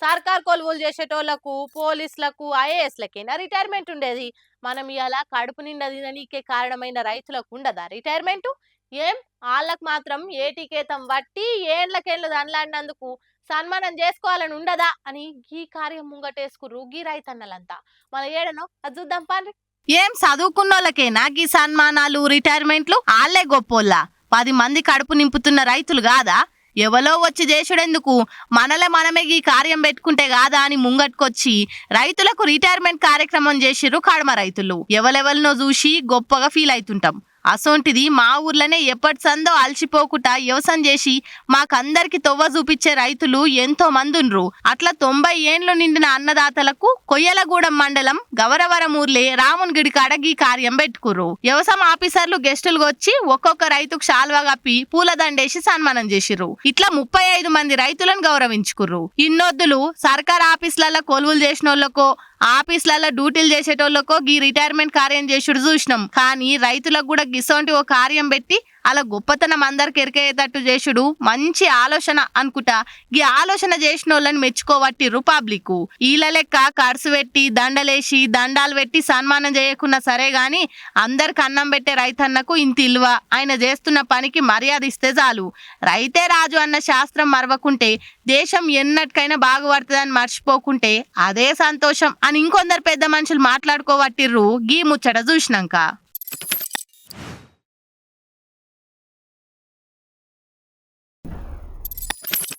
సర్కార్ కొలువులు చేసేటోళ్లకు, పోలీసులకు, ఐఏఎస్‌లకేనా రిటైర్మెంట్ ఉండేది? మనం ఇయాల కడుపు నిండా తిననీకే కారణమైన రైతులకు ఉండదా రిటైర్మెంటు? ఏం ఆళ్ళకు మాత్రం ఏటికేతం వట్టి ఏండ్లకేండ్లు దండ్లాడినందుకు సన్మానం చేసుకోవాలని ఉండదా అని గీ కార్యం ముంగటేసుకుర్రు గీ రైతన్నలంతా. మన ఏడనో అది చూద్దాం పాండ్రి. ఏం చదువుకున్నోళ్ళకేనా గీ సన్మానాలు రిటైర్మెంట్లు? ఆళ్లే గొప్పోళ్ళ? 10 మంది కడుపు నింపుతున్న రైతులు గాదా? ఎవలో వచ్చి చేసుడెందుకు, మనమే ఈ కార్యం పెట్టుకుంటే కాదా అని ముంగట్టుకొచ్చి రైతులకు రిటైర్మెంట్ కార్యక్రమం చేసిర్రు కడమ రైతులు. ఎవలెవలనో చూసి గొప్పగా ఫీల్ అవుతుంటాం. అసోంటిది మా ఊర్లోనే ఎప్పటి సందో అలసిపోకుండా వ్యవసాయం చేసి మాకందరికి తొవ్వ చూపించే రైతులు ఎంతో మంది ఉండ్రు. అట్లా 90 ఏండ్లు నిండిన అన్నదాతలకు కొయ్యలగూడెం మండలం గవరవరం ఊర్లే రామునిగిడి కాడగి కార్యం పెట్టుకుర్రు. వ్యవసాయ ఆఫీసర్లు గెస్టులు వచ్చి ఒక్కొక్క రైతుకు శాల్వా కప్పి పూలదండేసి సన్మానం చేసిర్రు. ఇట్లా 35 మంది రైతులను గౌరవించుకుర్రు. ఇన్నొద్దులు సర్కార్ ఆఫీసులలో కొలువులు చేసినోళ్ళకో, ఆఫీసులలో డ్యూటీలు చేసేటోళ్ళకో గీ రిటైర్మెంట్ కార్యం చేసుడు చూసినాం. కానీ రైతులకు కూడా గిసోంటి ఓ కార్యం పెట్టి అలా గొప్పతనం అందరికి ఎరికేటట్టు చేసుడు మంచి ఆలోచన అనుకుంటా. ఈ ఆలోచన చేసిన వాళ్ళని మెచ్చుకోవట్టిర్రు పబ్లిక్. ఈల లెక్క ఖర్చు పెట్టి దండలేసి దండాలు పెట్టి సన్మానం చేయకున్నా సరే గాని అందరికి అన్నం పెట్టే రైతన్నకు ఇంత ఇల్వ, ఆయన చేస్తున్న పనికి మర్యాద ఇస్తే చాలు. రైతే రాజు అన్న శాస్త్రం మరవకుంటే దేశం ఎన్నటికైనా బాగుపడుతుందని మర్చిపోకుంటే అదే సంతోషం అని ఇంకొందరు పెద్ద మనుషులు మాట్లాడుకోవట్టిర్రు గీ ముచ్చట చూసినాక.